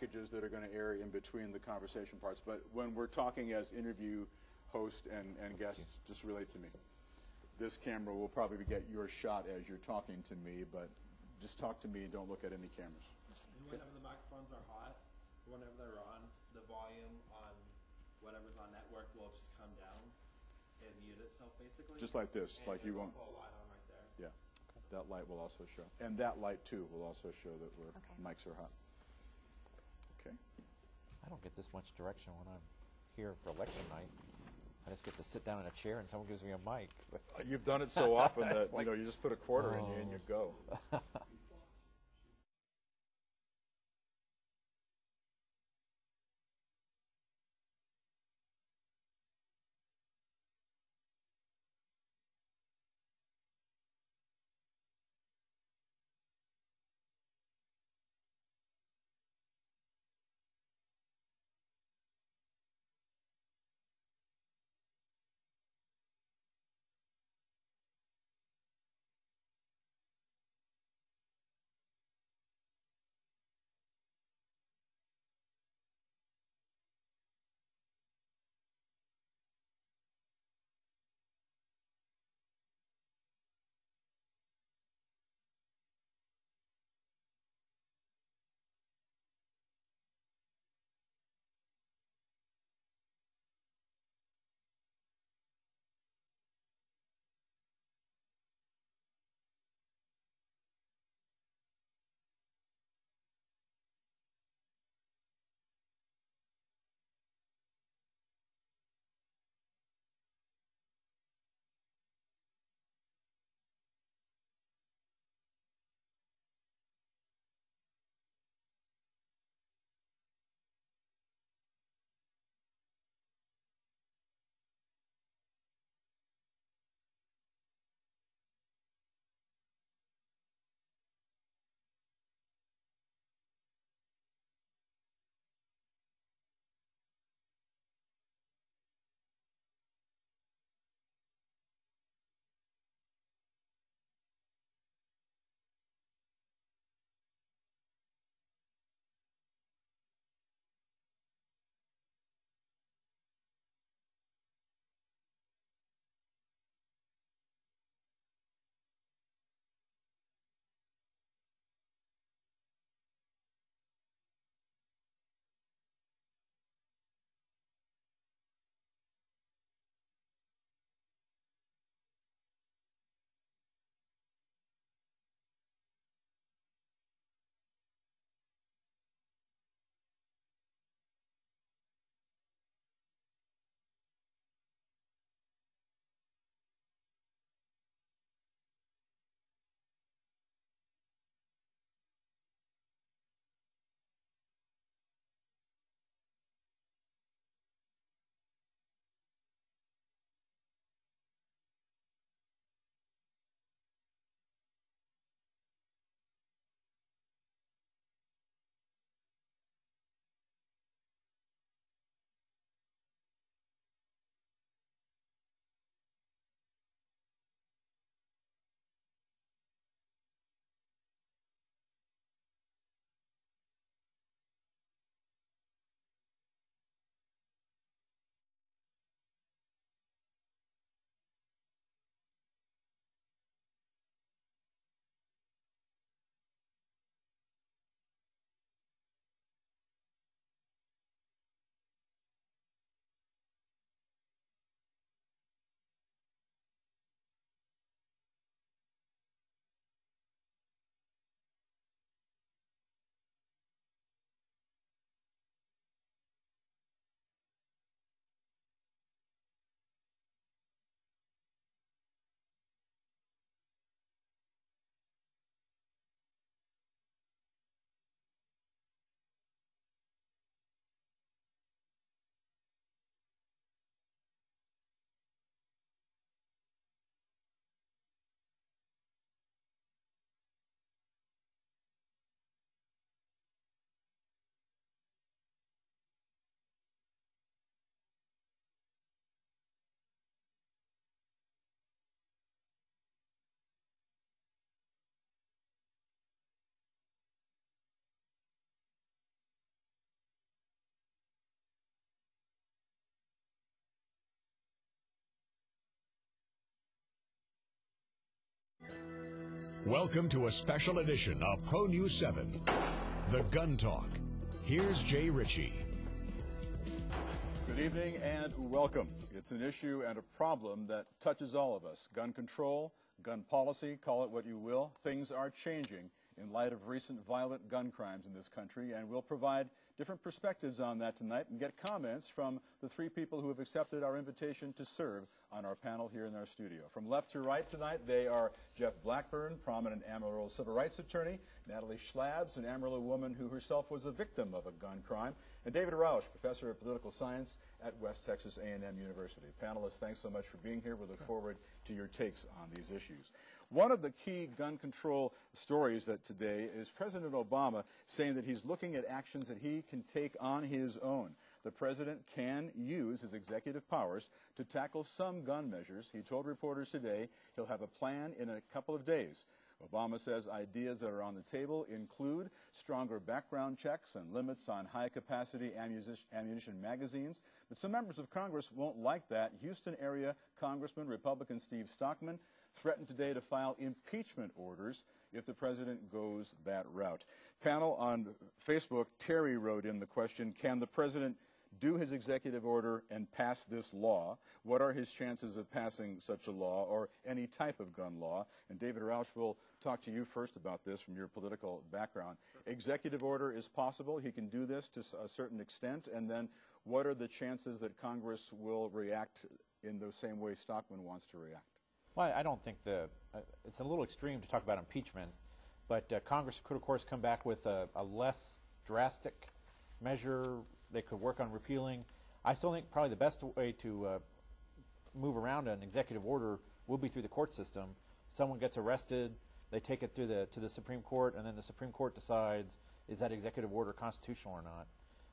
packages that are going to air in between the conversation parts. But when we're talking as interview host and guests, just relate to me. This camera will probably get your shot as you're talking to me, but just talk to me and don't look at any cameras. And whenever the microphones are hot, whenever they're on, the volume on whatever's on network will just come down and mute itself, basically. Just like this, and like you won't. Also a light on right there. Yeah, that light will also show, and that light too will also show that mics are hot. Okay. I don't get this much direction when I'm here for election night. I just get to sit down in a chair and someone gives me a mic. You've done it so often that like, you just put a quarter in you and you go. Welcome to a special edition of Pro News 7, The Gun Talk. Here's Jay Ritchie. Good evening and welcome. It's an issue and a problem that touches all of us. Gun control, gun policy, call it what you will. Things are changing in light of recent violent gun crimes in this country, and we'll provide different perspectives on that tonight and get comments from the three people who have accepted our invitation to serve on our panel here in our studio. From left to right tonight, they are Jeff Blackburn, prominent Amarillo civil rights attorney, Natalie Schlabs, an Amarillo woman who herself was a victim of a gun crime, and David Roush, professor of political science at West Texas A&M University. Panelists, thanks so much for being here. We look forward to your takes on these issues. One of the key gun control stories that today is President Obama saying that he's looking at actions that he can take on his own. The president can use his executive powers to tackle some gun measures. He told reporters today he'll have a plan in a couple of days. Obama says ideas that are on the table include stronger background checks and limits on high-capacity ammunition magazines. But some members of Congress won't like that. Houston area Congressman Republican Steve Stockman threatened today to file impeachment orders if the president goes that route. Panel on Facebook, Terry wrote in the question, can the president do his executive order and pass this law? What are his chances of passing such a law or any type of gun law? And David Roush will talk to you first about this from your political background. Executive order is possible. He can do this to a certain extent. And then what are the chances that Congress will react in the same way Stockman wants to react? Well, I don't think it's a little extreme to talk about impeachment, but Congress could, of course, come back with a less drastic measure. They could work on repealing. I still think probably the best way to move around an executive order will be through the court system. Someone gets arrested, they take it to the Supreme Court, and then the Supreme Court decides is that executive order constitutional or not.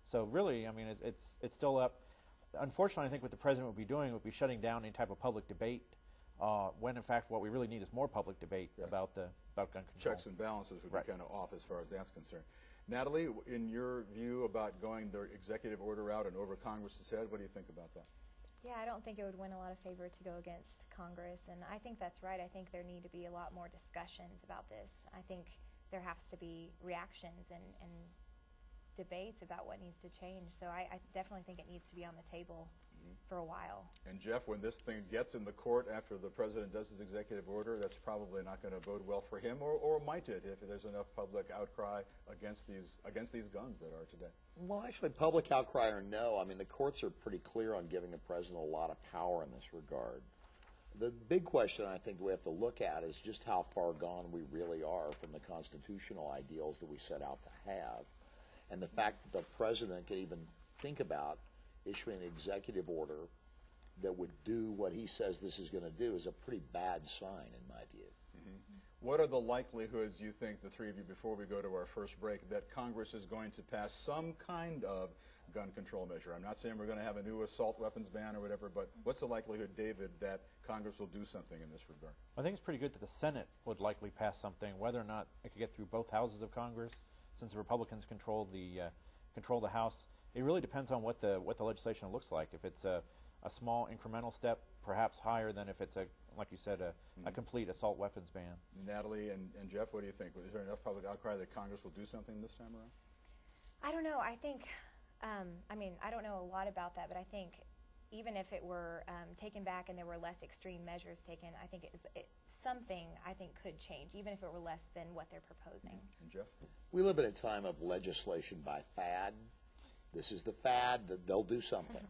So really, I mean, it's still up. Unfortunately, I think what the president would be doing would be shutting down any type of public debate. When in fact what we really need is more public debate about gun control. Checks and balances would be kind of off as far as that's concerned. Natalie, in your view about going the executive order out and over Congress's head, what do you think about that? Yeah, I don't think it would win a lot of favor to go against Congress, and I think that's right. I think there need to be a lot more discussions about this. I think there has to be reactions and debates about what needs to change. So I definitely think it needs to be on the table for a while. And Jeff, when this thing gets in the court after the president does his executive order, that's probably not going to bode well for him, or might it, if there's enough public outcry against these guns that are today? Well, actually, public outcry or no, I mean, the courts are pretty clear on giving the president a lot of power in this regard. The big question I think we have to look at is just how far gone we really are from the constitutional ideals that we set out to have. And the fact that the president could even think about issuing an executive order that would do what he says this is going to do is a pretty bad sign, in my view. What are the likelihoods, you think, the three of you, before we go to our first break, that Congress is going to pass some kind of gun control measure? I'm not saying we're going to have a new assault weapons ban or whatever, but what's the likelihood, David, that Congress will do something in this regard? I think it's pretty good that the Senate would likely pass something, whether or not it could get through both houses of Congress. Since the Republicans control the House, it really depends on what the legislation looks like. If it's a small incremental step, perhaps higher than if it's like you said, a complete assault weapons ban. Natalie and Jeff, what do you think? Is there enough public outcry that Congress will do something this time around? I don't know. I think, I mean, I don't know a lot about that, but I think even if it were taken back and there were less extreme measures taken, I think something I think could change, even if it were less than what they're proposing. And Jeff? We live in a time of legislation by fad. This is the fad that they'll do something.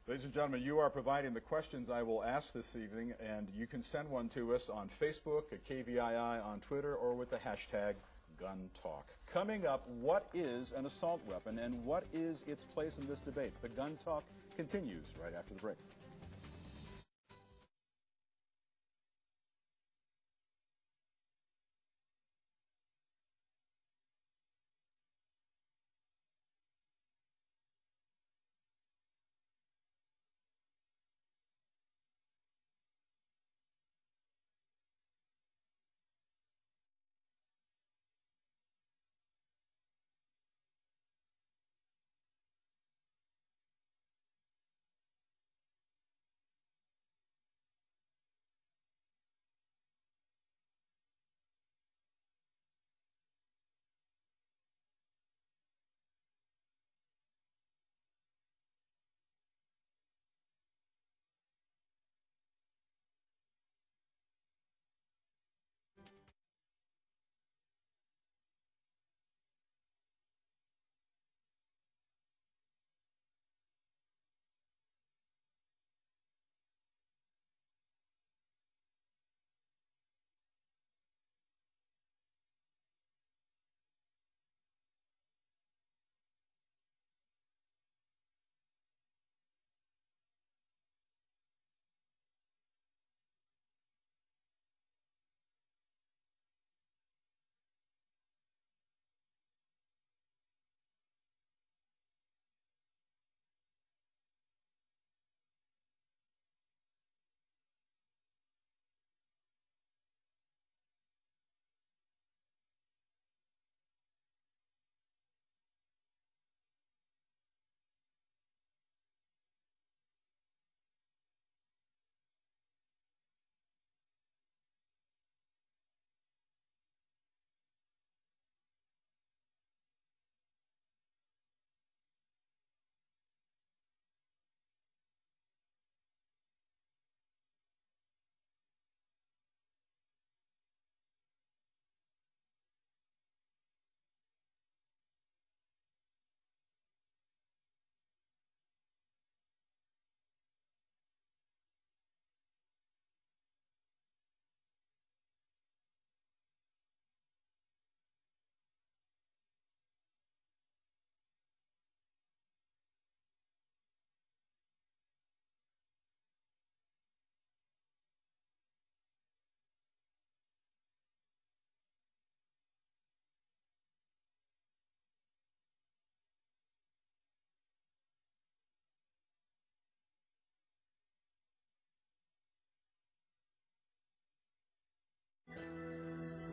Ladies and gentlemen, you are providing the questions I will ask this evening, and you can send one to us on Facebook, at KVII, on Twitter, or with the hashtag #GunTalk. Coming up, what is an assault weapon, and what is its place in this debate? The Gun Talk continues right after the break.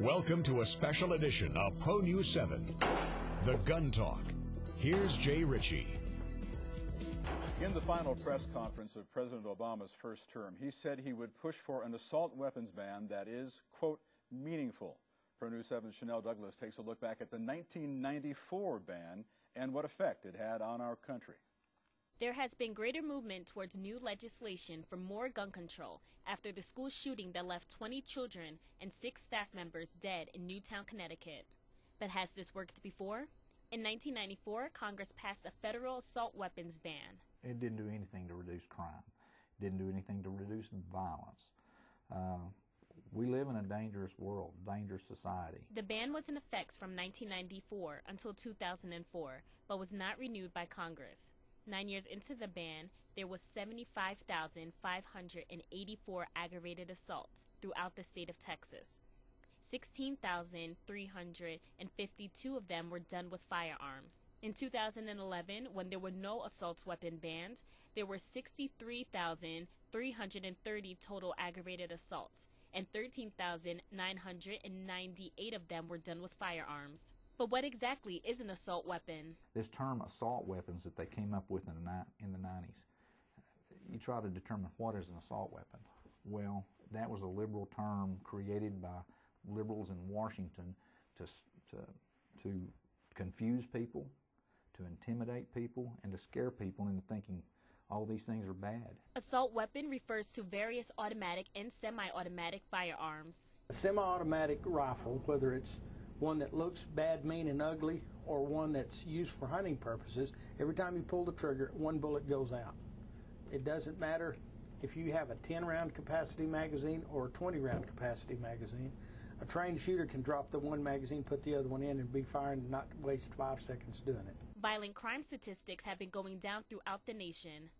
Welcome to a special edition of Pro News 7, The Gun Talk. Here's Jay Ritchie. In the final press conference of President Obama's first term, he said he would push for an assault weapons ban that is, quote, meaningful. Pro News 7's Chanel Douglas takes a look back at the 1994 ban and what effect it had on our country. There has been greater movement towards new legislation for more gun control after the school shooting that left 20 children and 6 staff members dead in Newtown, Connecticut. But has this worked before? In 1994, Congress passed a federal assault weapons ban. It didn't do anything to reduce crime. It didn't do anything to reduce violence. We live in a dangerous world, dangerous society. The ban was in effect from 1994 until 2004, but was not renewed by Congress. 9 years into the ban, there was 75,584 aggravated assaults throughout the state of Texas. 16,352 of them were done with firearms. In 2011, when there were no assault weapon bans, there were 63,330 total aggravated assaults, and 13,998 of them were done with firearms. But what exactly is an assault weapon? This term assault weapons that they came up with in the 90s, you try to determine what is an assault weapon. Well, that was a liberal term created by liberals in Washington to confuse people, to intimidate people, and to scare people into thinking all these things are bad. Assault weapon refers to various automatic and semi-automatic firearms. A semi-automatic rifle, whether it's one that looks bad, mean, and ugly, or one that's used for hunting purposes, every time you pull the trigger, one bullet goes out. It doesn't matter if you have a 10-round capacity magazine or a 20-round capacity magazine. A trained shooter can drop the one magazine, put the other one in, and be firing and not waste 5 seconds doing it. Violent crime statistics have been going down throughout the nation.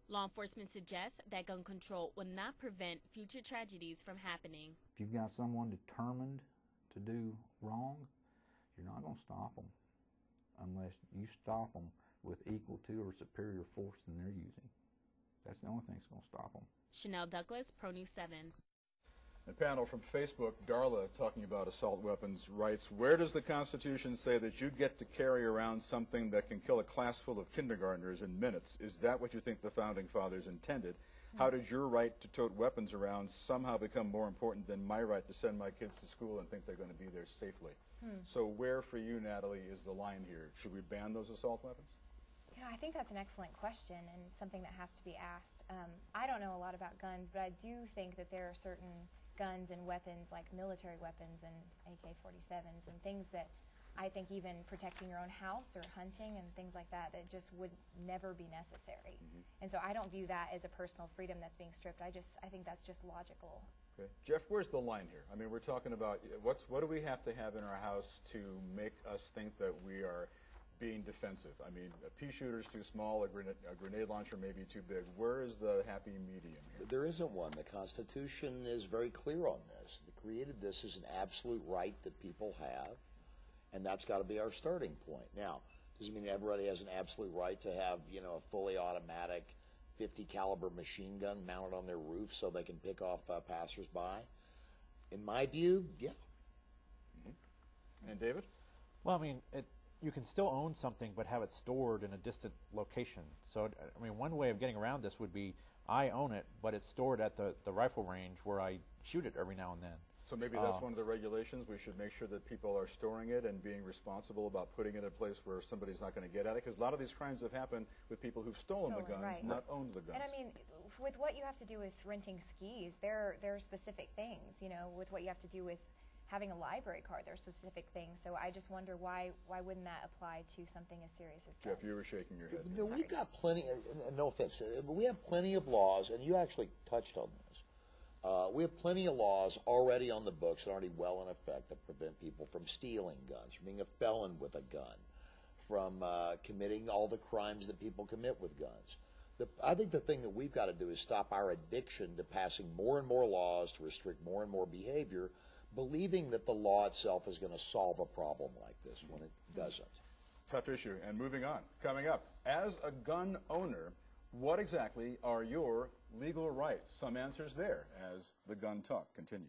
Law enforcement suggests that gun control will not prevent future tragedies from happening. If you've got someone determined to do wrong, you're not going to stop them unless you stop them with equal to or superior force than they're using. That's the only thing that's going to stop them. Chanel Douglas, Pro News 7. A panel from Facebook, Darla, talking about assault weapons, writes, where does the Constitution say that you get to carry around something that can kill a class full of kindergartners in minutes? Is that what you think the Founding Fathers intended? How did your right to tote weapons around somehow become more important than my right to send my kids to school and think they're going to be there safely? So where for you, Natalie, is the line here? Should we ban those assault weapons? You know, I think that's an excellent question and something that has to be asked. I don't know a lot about guns, but I do think that there are certain guns and weapons, like military weapons and AK-47s and things that I think even protecting your own house or hunting and things like that, that just would never be necessary. And so I don't view that as a personal freedom that's being stripped. I think that's just logical. Okay. Jeff, where's the line here? I mean, we're talking about what do we have to have in our house to make us think that we are being defensive? I mean, a pea shooter's too small, a grenade launcher may be too big. Where is the happy medium here? There isn't one. The Constitution is very clear on this. It created this as an absolute right that people have, and that's got to be our starting point. Now, doesn't mean everybody has an absolute right to have, you know, a fully automatic 50 caliber machine gun mounted on their roof so they can pick off passersby. In my view, yeah. And David? Well, I mean, you can still own something but have it stored in a distant location. So, I mean, one way of getting around this would be I own it, but it's stored at the rifle range where I shoot it every now and then. So maybe that's one of the regulations. We should make sure that people are storing it and being responsible about putting it in a place where somebody's not going to get at it. Because a lot of these crimes have happened with people who've stolen the guns, right. not owned the guns. And I mean, with what you have to do with renting skis, there are specific things, you know, with what you have to do with having a library card, there are specific things. So I just wonder why wouldn't that apply to something as serious as guns? Jeff, you were shaking your head. No, we've got plenty, no offense, but we have plenty of laws, and you actually touched on this. We have plenty of laws already on the books, already well in effect, that prevent people from stealing guns, from being a felon with a gun, from committing all the crimes that people commit with guns. I think the thing that we've got to do is stop our addiction to passing more and more laws to restrict more and more behavior, believing that the law itself is going to solve a problem like this when it doesn't. Tough issue. And moving on, coming up, as a gun owner, what exactly are your legal rights? Some answers there as the Gun Talk continues.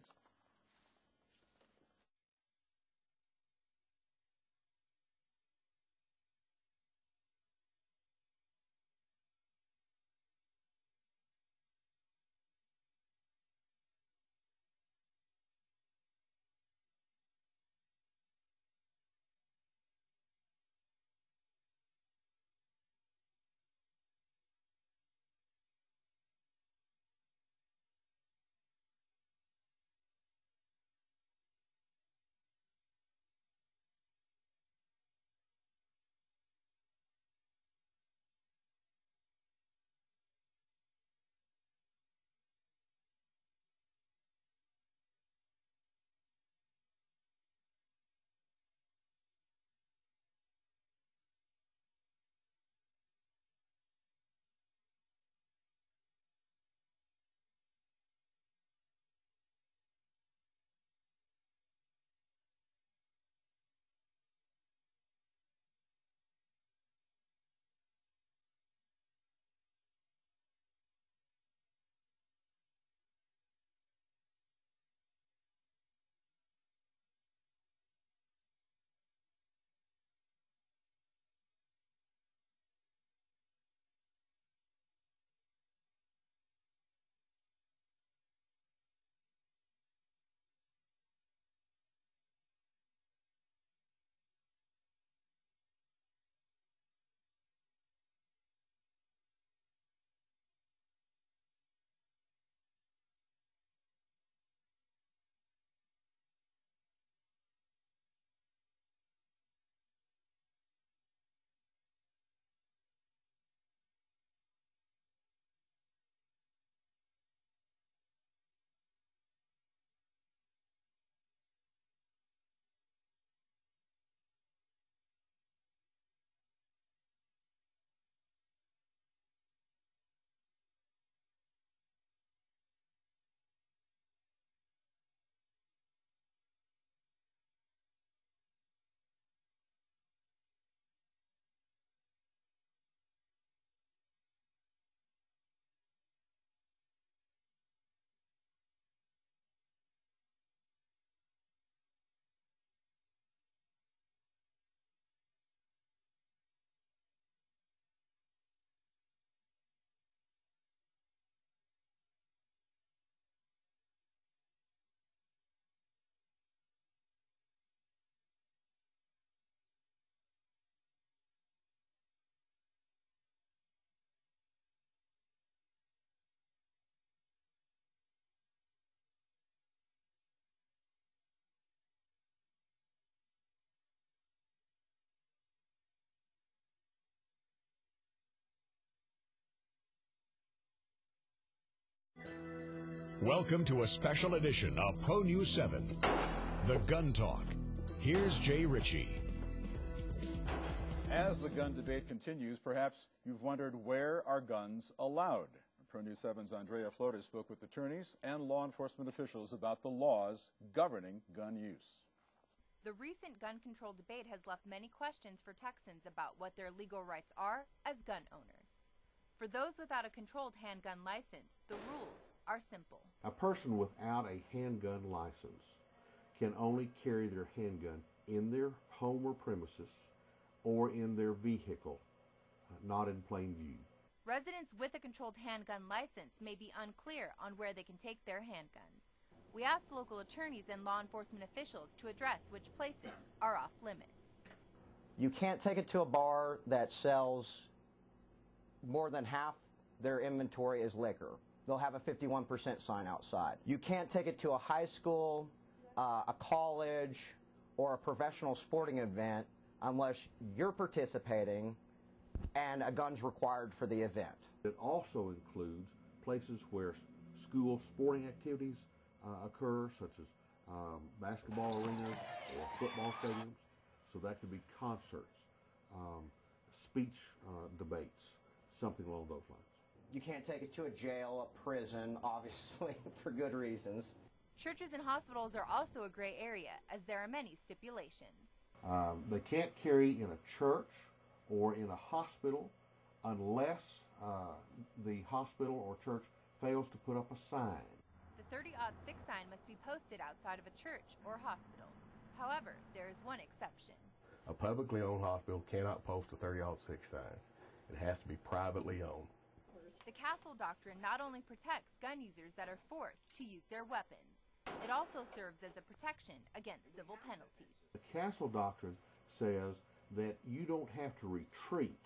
Welcome to a special edition of Pro News 7, The Gun Talk. Here's Jay Ritchie. As the gun debate continues, perhaps you've wondered, where are guns allowed? Pro News 7's Andrea Flores spoke with attorneys and law enforcement officials about the laws governing gun use. The recent gun control debate has left many questions for Texans about what their legal rights are as gun owners. For those without a controlled handgun license, the rules are simple. A person without a handgun license can only carry their handgun in their home or premises or in their vehicle, not in plain view. Residents with a controlled handgun license may be unclear on where they can take their handguns. We asked local attorneys and law enforcement officials to address which places are off limits. You can't take it to a bar that sells more than half their inventory is liquor. They'll have a 51% sign outside. You can't take it to a high school, a college, or a professional sporting event unless you're participating and a gun's required for the event. It also includes places where school sporting activities occur, such as basketball arenas or football stadiums. So that could be concerts, speech debates, something along those lines. You can't take it to a jail, a prison, obviously, for good reasons. Churches and hospitals are also a gray area, as there are many stipulations. They can't carry in a church or in a hospital unless the hospital or church fails to put up a sign. The 30-06 sign must be posted outside of a church or hospital. However, there is one exception. A publicly owned hospital cannot post a 30-06 sign. It has to be privately owned. The Castle Doctrine not only protects gun users that are forced to use their weapons, it also serves as a protection against civil penalties. The Castle Doctrine says that you don't have to retreat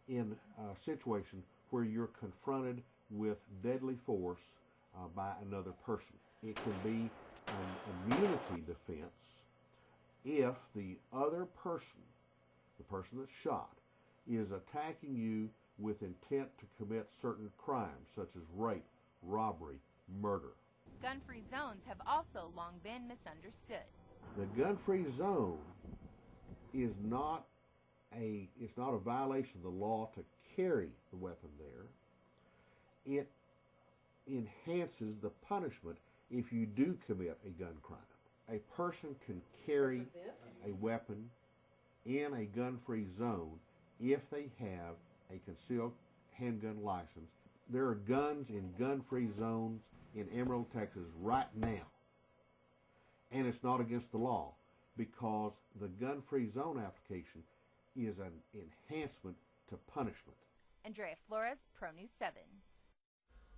in a situation where you're confronted with deadly force by another person. It can be an immunity defense if the other person, the person that's shot, is attacking you with intent to commit certain crimes such as rape, robbery, murder. Gun-free zones have also long been misunderstood. The gun-free zone is not a violation of the law to carry the weapon there. It enhances the punishment if you do commit a gun crime. A person can carry a weapon in a gun-free zone if they have a concealed handgun license. There are guns in gun-free zones in Amarillo, Texas right now, and it's not against the law because the gun-free zone application is an enhancement to punishment. Andrea Flores, Pro News 7.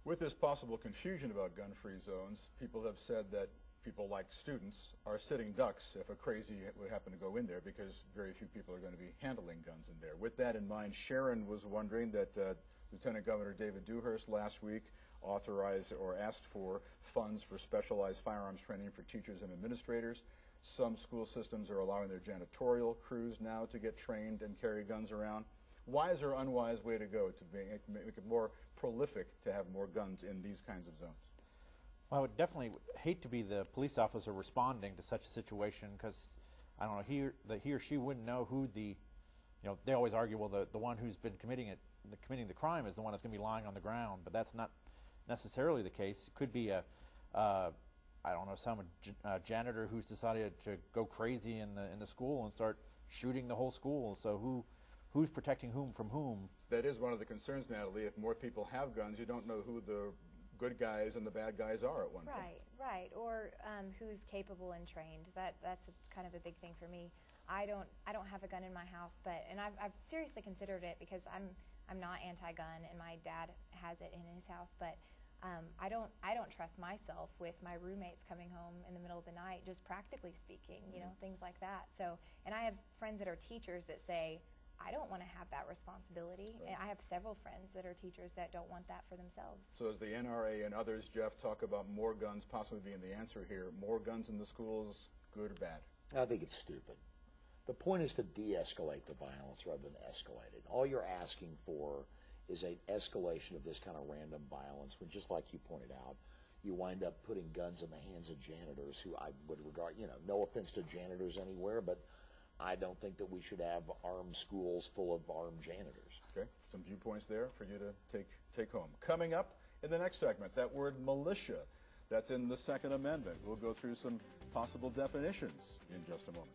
With this possible confusion about gun-free zones, people have said that people like students are sitting ducks if a crazy would happen to go in there because very few people are going to be handling guns in there. With that in mind, Sharon was wondering that Lieutenant Governor David Dewhurst last week authorized or asked for funds for specialized firearms training for teachers and administrators. Some school systems are allowing their janitorial crews now to get trained and carry guns around. Wise or unwise way to go to make it more prolific to have more guns in these kinds of zones? Well, I would definitely hate to be the police officer responding to such a situation because, I don't know, he or she wouldn't know who the, they always argue, well, the one who's been committing the crime is the one that's going to be lying on the ground, but that's not necessarily the case. It could be I don't know, some janitor who's decided to go crazy in the school and start shooting the whole school. So who's protecting whom from whom? That is one of the concerns, Natalie. If more people have guns, you don't know who the good guys and the bad guys are at one point. Right. Or who's capable and trained. That's kind of a big thing for me. I don't have a gun in my house, and I've seriously considered it because I'm not anti-gun, and my dad has it in his house, but I don't trust myself with my roommates coming home in the middle of the night, just practically speaking, things like that. So, and I have friends that are teachers that say, I don't want to have that responsibility. Right. And I have several friends that are teachers that don't want that for themselves. So as the NRA and others, Jeff, talk about more guns possibly being the answer here, more guns in the schools, good or bad? I think it's stupid. The point is to de-escalate the violence rather than escalate it. All you're asking for is an escalation of this kind of random violence when, just like you pointed out, you wind up putting guns in the hands of janitors who I would regard, no offense to janitors anywhere, but I don't think that we should have armed schools full of armed janitors. Okay, some viewpoints there for you to take home. Coming up in the next segment, that word militia, that's in the Second Amendment. We'll go through some possible definitions in just a moment.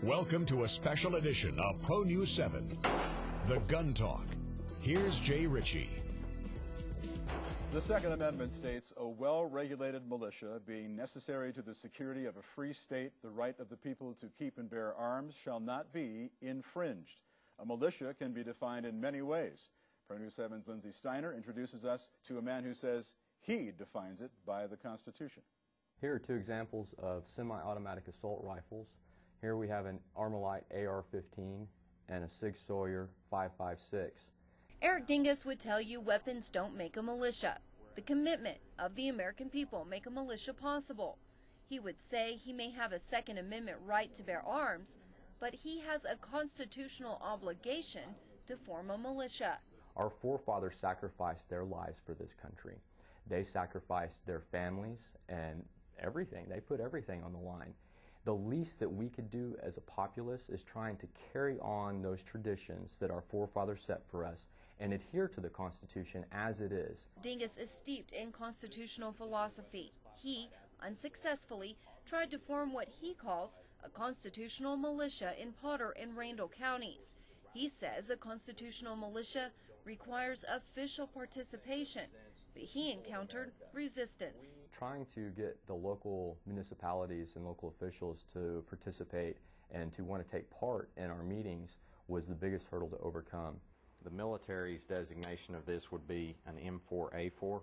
Welcome to a special edition of Pro News 7, The Gun Talk. Here's Jay Ritchie. The Second Amendment states, a well-regulated militia, being necessary to the security of a free state, the right of the people to keep and bear arms, shall not be infringed. A militia can be defined in many ways. Pro News 7's Lindsay Steiner introduces us to a man who says he defines it by the Constitution. Here are two examples of semi-automatic assault rifles. Here we have an Armalite AR-15 and a Sig Sauer 5.56. Eric Dingus would tell you weapons don't make a militia. The commitment of the American people make a militia possible. He would say he may have a Second Amendment right to bear arms, but he has a constitutional obligation to form a militia. Our forefathers sacrificed their lives for this country. They sacrificed their families and everything. They put everything on the line. The least that we could do as a populace is trying to carry on those traditions that our forefathers set for us and adhere to the Constitution as it is. Dingus is steeped in constitutional philosophy. He, unsuccessfully, tried to form what he calls a constitutional militia in Potter and Randall counties. He says a constitutional militia requires official participation. but he encountered resistance. Trying to get the local municipalities and local officials to participate and to want to take part in our meetings was the biggest hurdle to overcome. The military's designation of this would be an M4A4,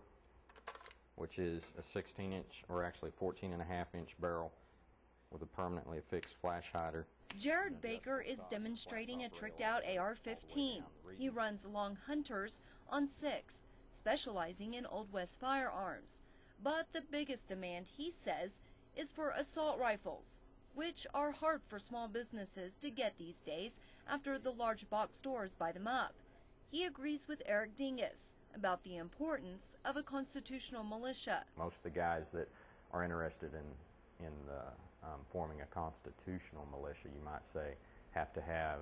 which is a 16-inch, or actually 14.5-inch barrel with a permanently affixed flash hider. Jared Baker is demonstrating a tricked-out AR-15. He runs Long Hunters on 6th, specializing in Old West firearms. But the biggest demand, he says, is for assault rifles, which are hard for small businesses to get these days after the large box stores buy them up. He agrees with Eric Dingus about the importance of a constitutional militia. Most of the guys that are interested in forming a constitutional militia, you might say, have to have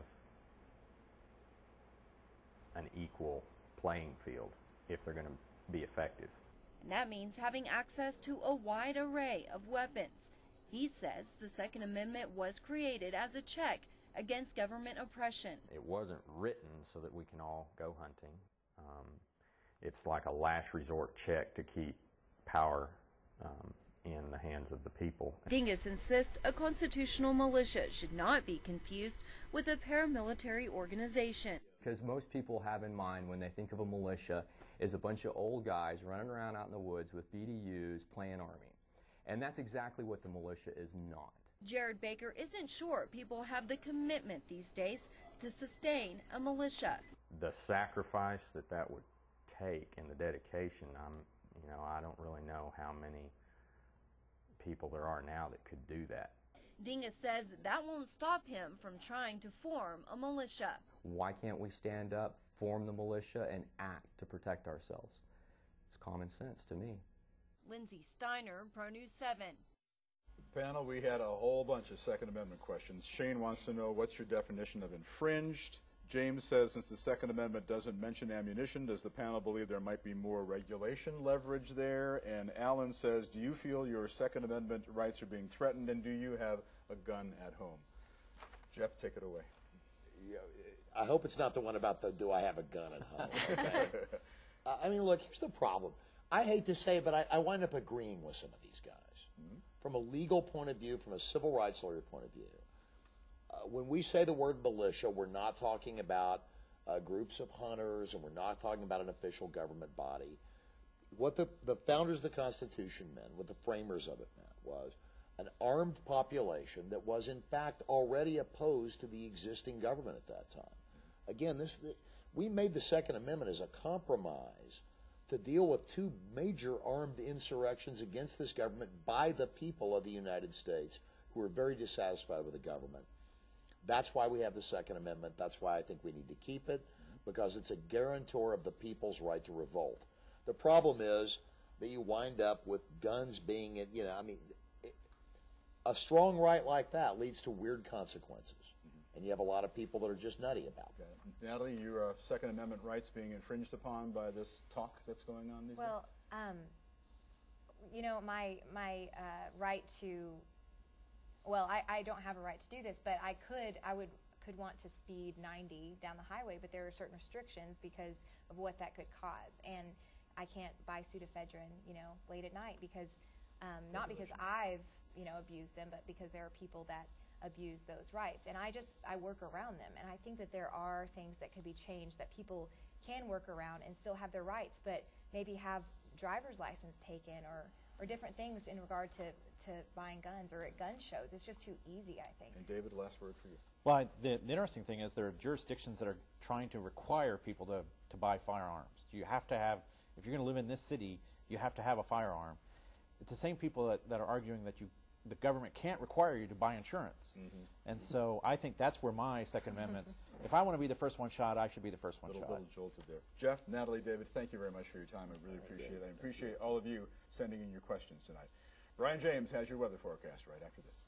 an equal playing field if they're going to be effective. And that means having access to a wide array of weapons. He says the Second Amendment was created as a check against government oppression. It wasn't written so that we can all go hunting. It's like a last resort check to keep power in the hands of the people. Dingus insists a constitutional militia should not be confused with a paramilitary organization. Because most people have in mind when they think of a militia is a bunch of old guys running around out in the woods with BDUs playing army. And that's exactly what the militia is not. Jared Baker isn't sure people have the commitment these days to sustain a militia. The sacrifice that would take and the dedication, I don't really know how many people there are now that could do that. Dingus says that won't stop him from trying to form a militia. Why can't we stand up, form the militia, and act to protect ourselves? It's common sense to me. Lindsay Steiner, Pro News 7. Panel, we had a whole bunch of Second Amendment questions. Shane wants to know, what's your definition of infringed? James says, since the Second Amendment doesn't mention ammunition, does the panel believe there might be more regulation leverage there? And Alan says, do you feel your Second Amendment rights are being threatened, and do you have a gun at home? Jeff, take it away. Yeah, I hope it's not the one about the do I have a gun at home. Okay? I mean, look, here's the problem. I hate to say it, but I wind up agreeing with some of these guys. From a legal point of view, from a civil rights lawyer point of view, when we say the word militia, we're not talking about groups of hunters, and we're not talking about an official government body. What the founders of the Constitution meant, what the framers of it meant, was an armed population that was, in fact, already opposed to the existing government at that time. Again, we made the Second Amendment as a compromise to deal with two major armed insurrections against this government by the people of the United States who were very dissatisfied with the government. That's why we have the Second Amendment. That's why I think we need to keep it, because it's a guarantor of the people's right to revolt. The problem is that you wind up with guns being, a strong right like that leads to weird consequences. And you have a lot of people that are just nutty about that. Natalie, your Second Amendment rights being infringed upon by this talk that's going on these days? Well, my right to, I don't have a right to do this, but I could want to speed 90 down the highway, but there are certain restrictions because of what that could cause. And I can't buy pseudoephedrine, late at night because, not because I've, abused them, but because there are people that abuse those rights. And I work around them. And I think that there are things that could be changed that people can work around and still have their rights, but maybe have driver's license taken or different things in regard to buying guns or at gun shows. It's just too easy, I think. And David, last word for you. Well, the interesting thing is there are jurisdictions that are trying to require people to buy firearms. You have to have, if you're going to live in this city, you have to have a firearm. It's the same people that are arguing that the government can't require you to buy insurance. And so I think that's where my Second Amendment's, if I want to be the first one shot, I should be the first one shot. Little jolted there. Jeff, Natalie, David, thank you very much for your time. I really appreciate it. I appreciate all of you sending in your questions tonight. Brian James has your weather forecast right after this.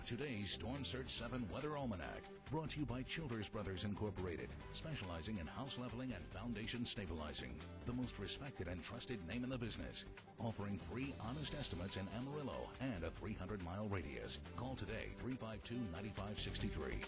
today's Storm Surge 7 Weather Almanac, brought to you by Childers Brothers Incorporated, specializing in house leveling and foundation stabilizing. The most respected and trusted name in the business, offering free, honest estimates in Amarillo and a 300-mile radius. Call today, 352-9563.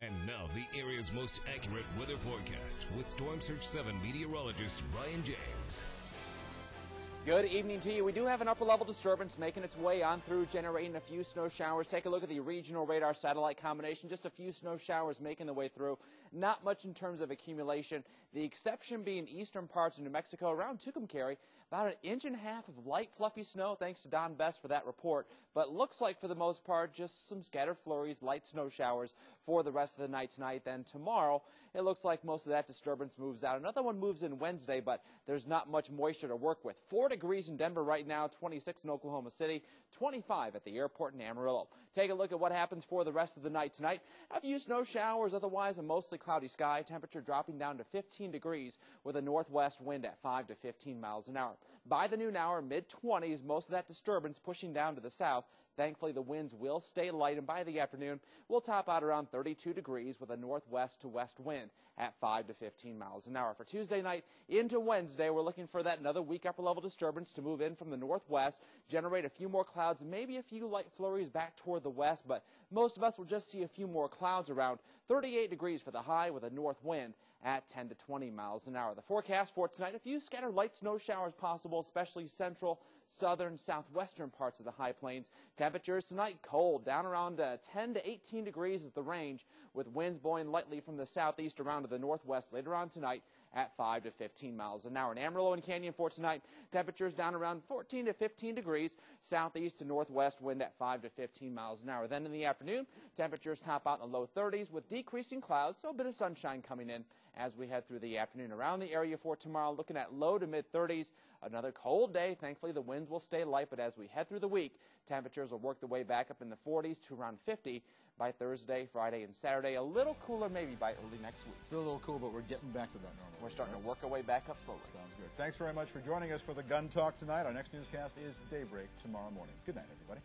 And now, the area's most accurate weather forecast with Storm Surge 7 meteorologist Ryan James. Good evening to you. We do have an upper-level disturbance making its way on through, generating a few snow showers. Take a look at the regional radar satellite combination. Just a few snow showers making their way through. Not much in terms of accumulation. The exception being eastern parts of New Mexico around Tucumcari. About 1.5 inches of light, fluffy snow. Thanks to Don Best for that report. But looks like, for the most part, just some scattered flurries, light snow showers for the rest of the night tonight. Then tomorrow, it looks like most of that disturbance moves out. Another one moves in Wednesday, but there's not much moisture to work with. 4 degrees in Denver right now, 26 in Oklahoma City, 25 at the airport in Amarillo. Take a look at what happens for the rest of the night tonight. A few snow showers, otherwise a mostly cloudy sky. Temperature dropping down to 15 degrees with a northwest wind at 5 to 15 miles an hour. By the noon hour, mid-20s, most of that disturbance pushing down to the south. Thankfully, the winds will stay light, and by the afternoon, we'll top out around 32 degrees with a northwest to west wind at 5 to 15 miles an hour. For Tuesday night into Wednesday, we're looking for that another weak upper-level disturbance to move in from the northwest, generate a few more clouds, maybe a few light flurries back toward the west, but most of us will just see a few more clouds around 38 degrees for the high with a north wind at 10 to 20 miles an hour. The forecast for tonight, a few scattered light snow showers possible, especially central, southern, southwestern parts of the high plains. Temperatures tonight cold, down around 10 to 18 degrees is the range, with winds blowing lightly from the southeast around to the northwest later on tonight at 5 to 15 miles an hour. In Amarillo and Canyon for tonight, temperatures down around 14 to 15 degrees, southeast to northwest wind at 5 to 15 miles an hour. Then in the afternoon, temperatures top out in the low 30s with decreasing clouds, so a bit of sunshine coming in as we head through the afternoon. Around the area for tomorrow, looking at low to mid-30s. Another cold day. Thankfully, the winds will stay light, but as we head through the week, temperatures will work their way back up in the 40s to around 50 by Thursday, Friday, and Saturday. A little cooler maybe by early next week. Still a little cool, but we're getting back to that normal. We're starting to work our way back up slowly. Sounds good. Thanks very much for joining us for the Gun Talk tonight. Our next newscast is daybreak tomorrow morning. Good night, everybody.